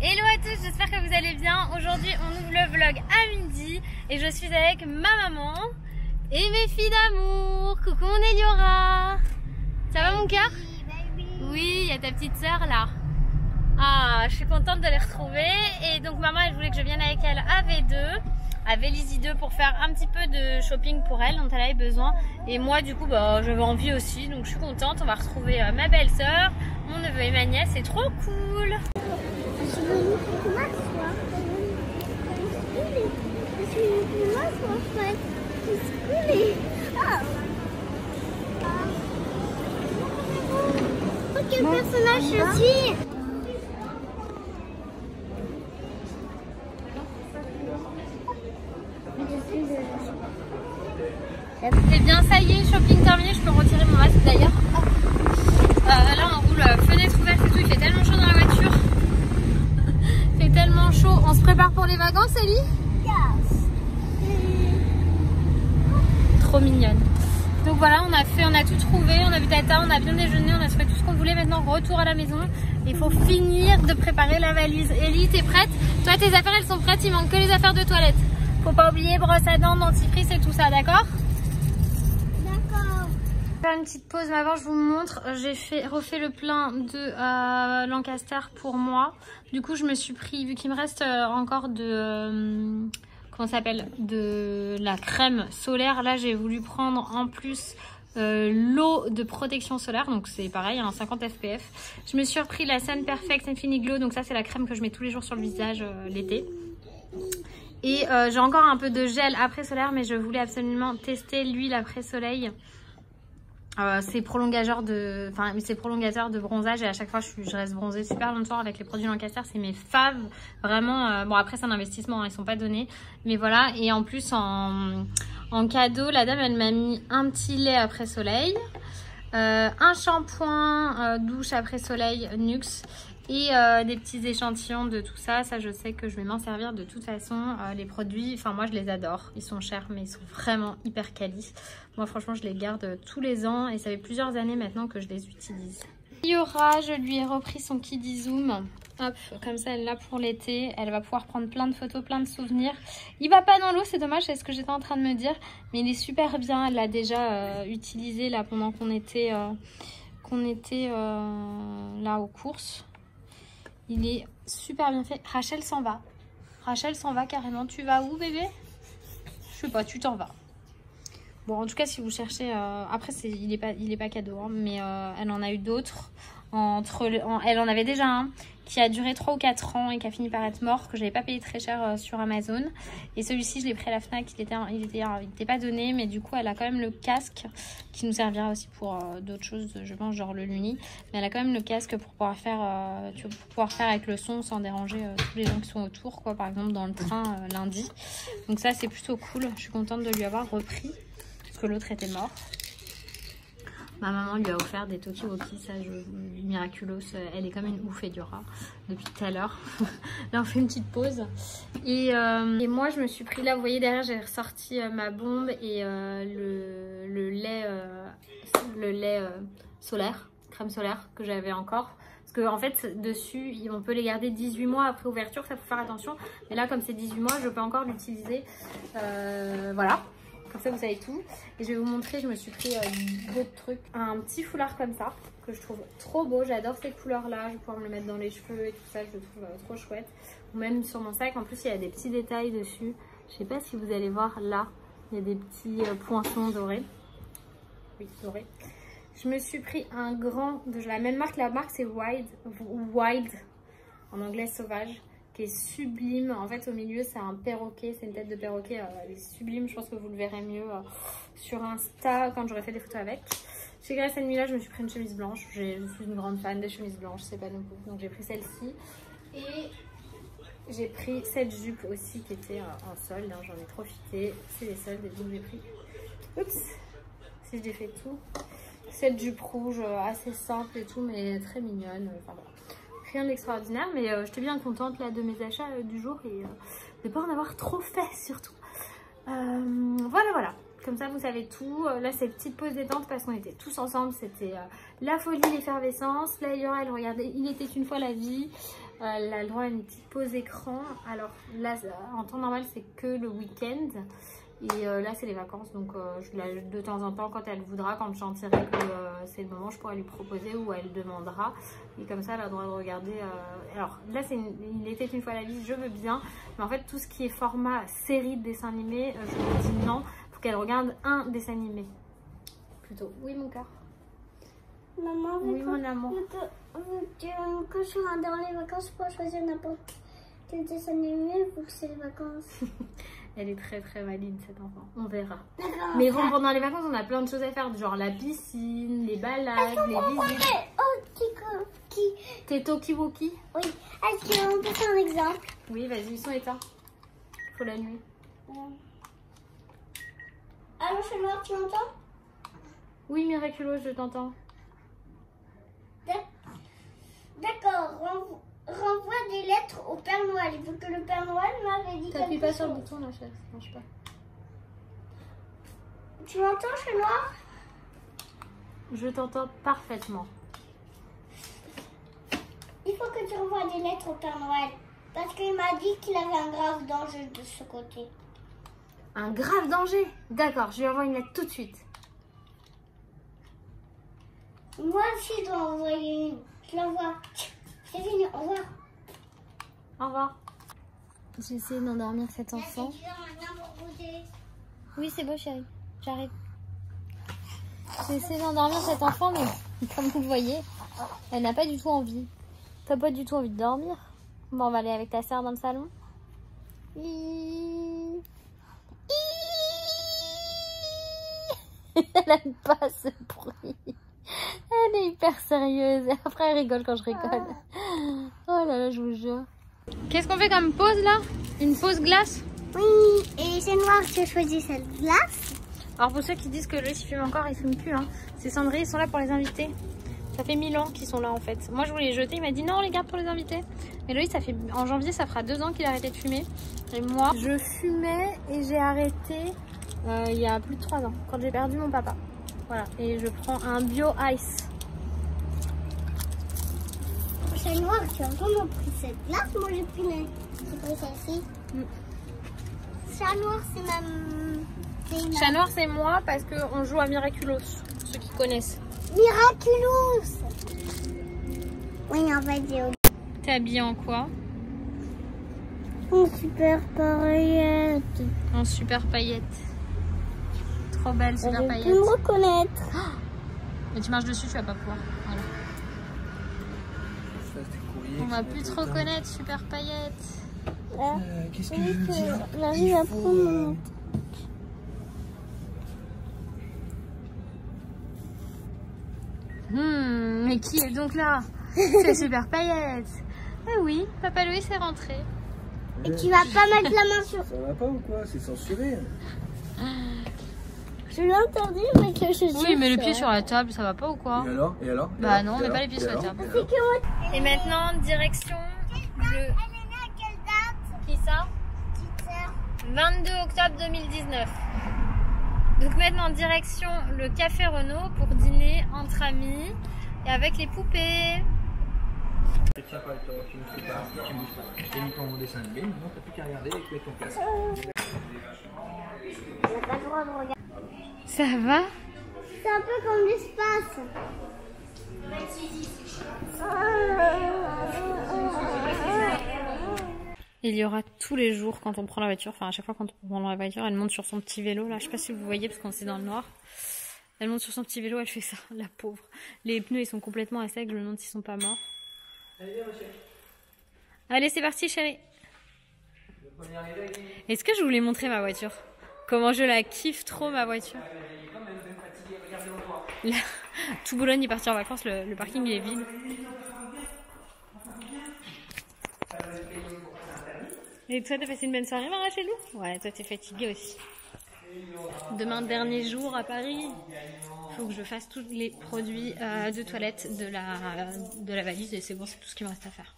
Hello à tous, j'espère que vous allez bien. Aujourd'hui on ouvre le vlog à midi et je suis avec ma maman et mes filles d'amour. Coucou mon Eliora. Ça va mon cœur? Oui, il y a ta petite sœur là. Ah, je suis contente de les retrouver. Et donc maman elle voulait que je vienne avec elle à V2, à Vélizy 2 pour faire un petit peu de shopping pour elle dont elle avait besoin. Et moi du coup j'avais envie aussi, donc je suis contente. On va retrouver ma belle-sœur, mon neveu et ma nièce, c'est trop cool. Quel personnage aussi? Et bien ça y est, shopping terminé, je peux retirer mon masque d'ailleurs. Là on roule fenêtre ouverte et tout, il fait tellement chaud dans la voiture. Il fait tellement chaud, on se prépare pour les vacances Ellie? Yes. Trop mignonne. Donc voilà, on a tout trouvé, on a vu Tata, on a bien déjeuné, on a fait tout ce qu'on voulait. Maintenant retour à la maison, il faut finir de préparer la valise. Ellie, t'es prête? Toi tes affaires elles sont prêtes, il manque que les affaires de toilette. Faut pas oublier brosse à dents, dentifrice et tout ça, d'accord? Faire une petite pause, mais avant je vous montre, j'ai refait le plein de Lancaster pour moi. Du coup je me suis pris, vu qu'il me reste encore de comment ça s'appelle, de la crème solaire, là j'ai voulu prendre en plus l'eau de protection solaire, donc c'est pareil, 50 fpf. Je me suis repris la Sun Perfect Infinity Glow, donc ça c'est la crème que je mets tous les jours sur le visage l'été. Et j'ai encore un peu de gel après solaire, mais je voulais absolument tester l'huile après soleil. C'est prolongateur de bronzage et à chaque fois je reste bronzée super longtemps avec les produits Lancaster, c'est mes faves vraiment. Bon après c'est un investissement, ils sont pas donnés, mais voilà. Et en plus en cadeau la dame elle m'a mis un petit lait après soleil, un shampoing douche après soleil Nuxe et des petits échantillons de tout ça. Ça je sais que je vais m'en servir de toute façon. Les produits, enfin moi je les adore, ils sont chers mais ils sont vraiment hyper quali. Moi franchement je les garde tous les ans et ça fait plusieurs années maintenant que je les utilise. Eliora, je lui ai repris son Kiddy Zoom. Hop, comme ça elle l'a pour l'été, elle va pouvoir prendre plein de photos, plein de souvenirs. Il va pas dans l'eau, c'est dommage, c'est ce que j'étais en train de me dire, mais il est super bien. Elle l'a déjà utilisé là pendant qu'on était là aux courses. Il est super bien fait. Rachel s'en va. Rachel s'en va carrément. Tu vas où bébé? Je sais pas, tu t'en vas. Bon en tout cas si vous cherchez, après il est pas cadeau, hein, mais elle en a eu d'autres. Elle en avait déjà un qui a duré 3 ou 4 ans et qui a fini par être mort, que j'avais pas payé très cher sur Amazon. Et celui-ci je l'ai pris à la Fnac, il était pas donné, mais du coup elle a quand même le casque qui nous servira aussi pour d'autres choses, je pense, genre le Luni. Mais elle a quand même le casque pour pouvoir faire, pour pouvoir faire avec le son sans déranger tous les gens qui sont autour, quoi, par exemple dans le train lundi. Donc ça c'est plutôt cool, je suis contente de lui avoir repris parce que l'autre était mort. Ma maman lui a offert des Tokiwoki, ça miraculous, elle est comme une ouf Eliora depuis tout à l'heure. Là on fait une petite pause. Et moi je me suis pris là, vous voyez derrière j'ai ressorti ma bombe et le lait solaire, crème solaire que j'avais encore. Parce qu'en fait dessus on peut les garder 18 mois après ouverture, ça faut faire attention. Mais là comme c'est 18 mois je peux encore l'utiliser, voilà. Comme ça vous savez tout. Et je vais vous montrer, je me suis pris d'autres trucs. Un petit foulard comme ça que je trouve trop beau. J'adore ces couleurs là. Je vais pouvoir me le mettre dans les cheveux et tout ça. Je le trouve trop chouette. Ou même sur mon sac. En plus il y a des petits détails dessus. Je sais pas si vous allez voir là. Il y a des petits poinçons dorés. Oui, dorés. Je me suis pris un grand de la même marque. La marque c'est Wild. En anglais sauvage. Qui est sublime. En fait au milieu c'est un perroquet, c'est une tête de perroquet, elle est sublime. Je pense que vous le verrez mieux sur Insta quand j'aurai fait des photos avec. Chez Grace & Mila je me suis pris une chemise blanche, je suis une grande fan des chemises blanches, c'est pas donc j'ai pris celle-ci. Et j'ai pris cette jupe aussi qui était en solde, hein, j'en ai profité, c'est les soldes et donc j'ai pris, oups, si j'ai fait tout, cette jupe rouge assez simple et tout mais très mignonne, enfin voilà. Rien d'extraordinaire, mais j'étais bien contente là de mes achats du jour et de ne pas en avoir trop fait surtout. Voilà, comme ça vous savez tout. Là c'est petite pause détente parce qu'on était tous ensemble, c'était la folie, l'effervescence. Là Eliora elle regardait Il était une fois la vie. Elle a le droit à une petite pause écran. Alors là, en temps normal, c'est que le week-end. Et là, c'est les vacances. Donc, de temps en temps, quand elle voudra, quand je sentirai que c'est le moment, je pourrai lui proposer ou elle demandera. Et comme ça, elle a le droit de regarder. Alors là, il était une fois la vie, je veux bien. Mais en fait, tout ce qui est format série de dessins animés, je lui dis non. Il faut qu'elle regarde un dessin animé. Plutôt. Oui, mon cœur. Maman, oui, mon amour. Quand je serai dans les vacances, je peux choisir n'importe quel dessin animé, il faut que c'est les vacances. Elle est très très valide cette enfant, on verra. Mais bon, pendant les vacances, on a plein de choses à faire, genre la piscine, les balades, les visites. Oh, T'es Tokiwoki? Oui, est-ce qu'on peut faire un exemple? Oui, vas-y, ils sont éteints. Faut la nuit. Allô, chez moi, tu m'entends? Oui, Miraculous, je t'entends. D'accord, renvoie des lettres au Père Noël. Il faut que le Père Noël m'avait dit. T'appuies pas sur le bouton, la chaise, ça marche pas. Tu m'entends, chez Noir? Je t'entends parfaitement. Il faut que tu renvoies des lettres au Père Noël. Parce qu'il m'a dit qu'il avait un grave danger de ce côté. Un grave danger? D'accord, je lui envoie une lettre tout de suite. Moi aussi, je dois envoyer une. Je l'envoie. C'est fini, au revoir. Au revoir. J'ai essayé d'endormir cet enfant. Oui, c'est beau, chérie. J'arrive. J'ai essayé d'endormir cet enfant, mais comme vous voyez, elle n'a pas du tout envie. T'as pas du tout envie de dormir? Bon, on va aller avec ta sœur dans le salon. Elle aime pas ce bruit. Elle est hyper sérieuse. Et après, elle rigole quand je rigole. Oh là là, je vous jure. Qu'est-ce qu'on fait comme pause là? Une pause glace? Oui, et c'est Noir qui a choisi cette glace. Alors pour ceux qui disent que Loïs fume encore, il fume plus. Hein. C'est Cendrillon, ils sont là pour les invités. Ça fait 1000 ans qu'ils sont là en fait. Moi je voulais les jeter, il m'a dit non, on les garde pour les invités. Mais Loïs, en janvier, ça fera 2 ans qu'il a arrêté de fumer. Et moi, je fumais et j'ai arrêté il y a plus de 3 ans, quand j'ai perdu mon papa. Voilà, et je prends un Bio Ice. Chat Noir, tu as vraiment pris cette glace. Moi, j'ai pris celle-ci. Chat Noir, c'est même... Chat Noir, c'est moi parce qu'on joue à Miraculous, ceux qui connaissent. Miraculous. Oui, en fait, j'ai... T'es habillée en quoi? En super paillette. En super paillette. Trop belle, super paillette. Tu peux me reconnaître. Oh, mais tu marches dessus, tu vas pas pouvoir. Voilà. On va plus te reconnaître, super paillette. Qu'est-ce que je veux dire? J'arrive à prendre. Mais qui est donc là? C'est super paillette. Eh oui, Papa Louis est rentré. Et tu vas pas mettre la main sur... Ça va pas ou quoi? C'est censuré. Je l'interdis, mais que je... Oui, mais le pied sur la table, ça va pas ou quoi? Et alors? Et alors? Bah non, mais pas les pieds sur la table. Et maintenant, direction le... Elle est née à quelle date? Qui ça? Petite sœur. 22 octobre 2019. Donc maintenant, direction le Café Renaud pour dîner entre amis et avec les poupées. Tiens pas le temps, tu ne sais pas, tu bouges pas. J'ai mis ton dessin animé, maintenant t'as plus qu'à regarder et mettre ton casque. On n'a pas le droit de regarder. Ça va? C'est un peu comme l'espace. Il y aura tous les jours quand on prend la voiture, enfin à chaque fois quand on prend la voiture, elle monte sur son petit vélo. Là, je sais pas si vous voyez parce qu'on est dans le noir. Elle monte sur son petit vélo, elle fait ça, la pauvre. Les pneus ils sont complètement à sec, je me demande s'ils sont pas morts. Allez, c'est parti, chérie. Est-ce que je voulais montrer ma voiture? Comment je la kiffe trop, ma voiture. Là, tout Boulogne est parti en vacances, le parking il est vide. Et toi, t'as passé une bonne soirée, Mara, chez nous? Ouais, toi, t'es fatiguée aussi. Demain, dernier jour à Paris. Il faut que je fasse tous les produits de toilette de la valise et c'est bon, c'est tout ce qui me reste à faire.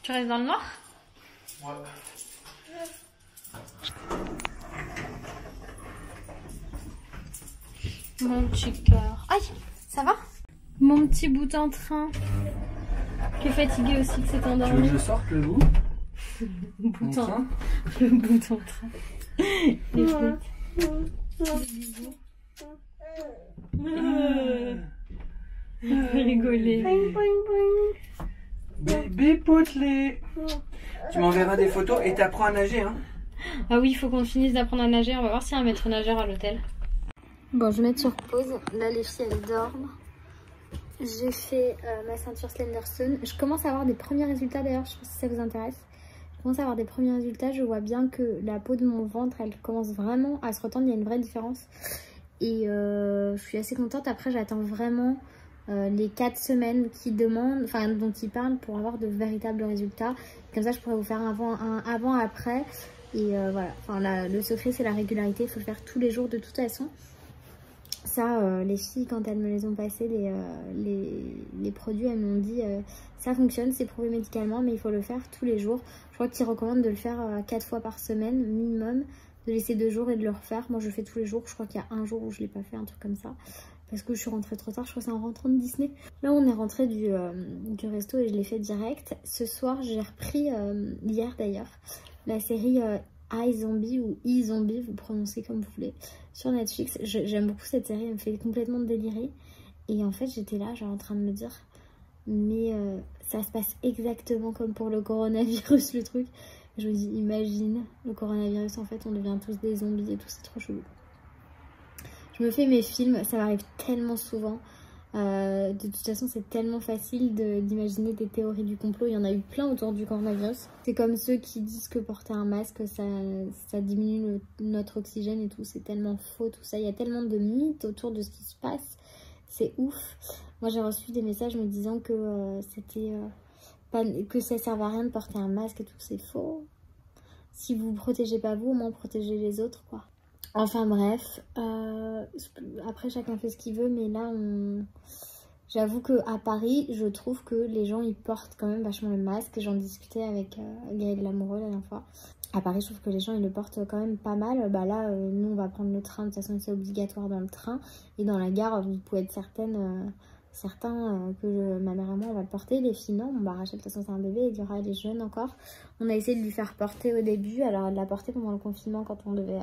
Tu restes dans le noir? Ouais. Mon petit cœur. Aïe, ça va? mon petit bout en train. Qui est fatigué aussi, que c'est Tu veux endormi. que je sorte le bout? Le bout en train. Les flics. Bisous. Il peut rigoler. Bébé potelé. Tu m'enverras des photos et t'apprends à nager, hein? Ah oui, il faut qu'on finisse d'apprendre à nager. On va voir s'il y a un maître nageur à l'hôtel. Bon, je vais mettre sur pause. Là, les filles, elles dorment. J'ai fait ma ceinture Slenderstone. Je commence à avoir des premiers résultats d'ailleurs. Je sais pas si ça vous intéresse. Je commence à avoir des premiers résultats. Je vois bien que la peau de mon ventre, elle commence vraiment à se retendre. Il y a une vraie différence. Et je suis assez contente. Après, j'attends vraiment les 4 semaines dont ils parlent pour avoir de véritables résultats. Comme ça, je pourrais vous faire un avant-après. Et voilà. Enfin, le secret, c'est la régularité. Il faut le faire tous les jours de toute façon. Ça, les filles, quand elles me les ont passés, les produits, elles m'ont dit ça fonctionne, c'est prouvé médicalement, mais il faut le faire tous les jours. Je crois qu'ils recommandent de le faire 4 fois par semaine minimum, de laisser 2 jours et de le refaire. Moi, je le fais tous les jours. Je crois qu'il y a un jour où je ne l'ai pas fait, un truc comme ça, parce que je suis rentrée trop tard. Je crois que c'est en rentrant de Disney. Là, on est rentré du resto et je l'ai fait direct. Ce soir, j'ai repris, hier d'ailleurs, la série iZombie ou iZombie, vous prononcez comme vous voulez, sur Netflix. J'aime beaucoup cette série, elle me fait complètement délirer. Et en fait, j'étais là, genre en train de me dire, mais ça se passe exactement comme pour le coronavirus, le truc. Je me dis, imagine, le coronavirus, en fait, on devient tous des zombies et tout, c'est trop chelou. Je me fais mes films, ça m'arrive tellement souvent. De toute façon, c'est tellement facile d'imaginer des théories du complot. Il y en a eu plein autour du coronavirus. C'est comme ceux qui disent que porter un masque, ça diminue notre oxygène et tout. C'est tellement faux tout ça. Il y a tellement de mythes autour de ce qui se passe. C'est ouf. Moi, j'ai reçu des messages me disant que que ça servait à rien de porter un masque et tout. C'est faux. Si vous ne protégez pas vous, au moins protégez les autres, quoi. Enfin bref, après chacun fait ce qu'il veut, mais là j'avoue qu'à Paris, je trouve que les gens ils portent quand même vachement le masque. J'en discutais avec Greg Lamoureux la dernière fois. À Paris, je trouve que les gens ils le portent quand même pas mal. Bah là, nous on va prendre le train, de toute façon c'est obligatoire dans le train. Et dans la gare, vous pouvez être certains que ma mère et moi on va le porter. Les filles non, bon, bah Rachel de toute façon c'est un bébé, il y aura les jeunes encore. On a essayé de lui faire porter au début, alors elle l'a porté pendant le confinement quand on devait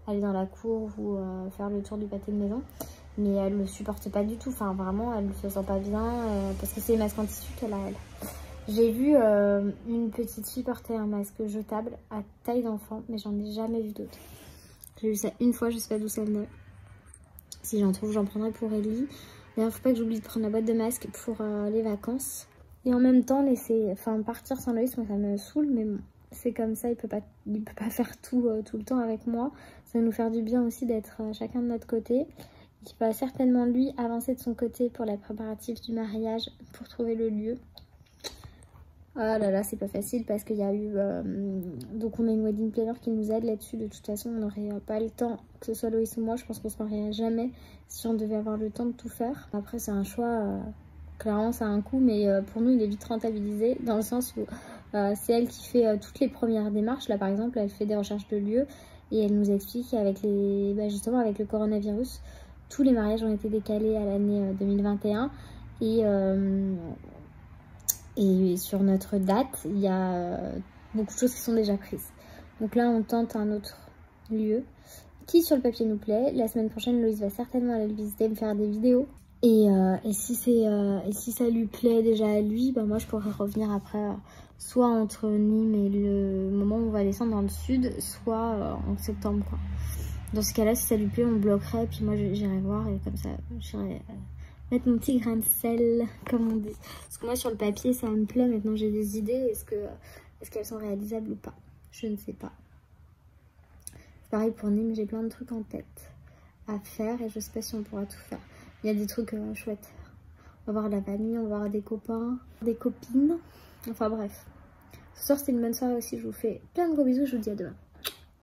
aller dans la cour ou faire le tour du pâté de maison, mais elle le supporte pas du tout. Enfin vraiment, elle ne se sent pas bien parce que c'est les masques en tissu qu'elle a, elle. J'ai vu une petite fille porter un masque jetable à taille d'enfant, mais j'en ai jamais vu d'autres. J'ai vu ça une fois, je sais pas d'où ça venait. Si j'en trouve, j'en prendrai pour Ellie. D'ailleurs, faut pas que j'oublie de prendre la boîte de masques pour les vacances. Et en même temps, partir sans Loïs, moi ça me saoule, mais bon, c'est comme ça, il peut pas faire tout le temps avec moi. Ça va nous faire du bien aussi d'être chacun de notre côté. Il va certainement lui avancer de son côté pour les préparatifs du mariage, pour trouver le lieu. Ah là là, c'est pas facile parce qu'il y a eu... donc on a une wedding planner qui nous aide là-dessus. De toute façon, on n'aurait pas le temps, que ce soit Loïs ou moi. Je pense qu'on se marierait jamais si on devait avoir le temps de tout faire. Après, c'est un choix... clairement, ça a un coût, mais pour nous, il est vite rentabilisé. Dans le sens où c'est elle qui fait toutes les premières démarches. Là, par exemple, elle fait des recherches de lieux. Et elle nous explique qu'avec justement avec le coronavirus, tous les mariages ont été décalés à l'année 2021. Et sur notre date, il y a beaucoup de choses qui sont déjà prises. Donc là, on tente un autre lieu qui sur le papier nous plaît. La semaine prochaine, Loïs va certainement aller le visiter, me faire des vidéos. Et si ça lui plaît déjà à lui, bah moi je pourrais revenir après, soit entre Nîmes et le moment où on va descendre dans le sud, soit en septembre, quoi. Dans ce cas-là, si ça lui plaît, on bloquerait, puis moi j'irai voir et comme ça, j'irai mettre mon petit grain de sel, comme on dit. Parce que moi sur le papier, ça me plaît, maintenant j'ai des idées, est-ce qu'elles sont réalisables ou pas? Je ne sais pas. Pareil pour Nîmes, j'ai plein de trucs en tête à faire et je sais pas si on pourra tout faire. Il y a des trucs chouettes. On va voir la famille, on va voir des copains, des copines. Enfin bref. Ce soir c'était une bonne soirée aussi. Je vous fais plein de gros bisous. Je vous dis à demain.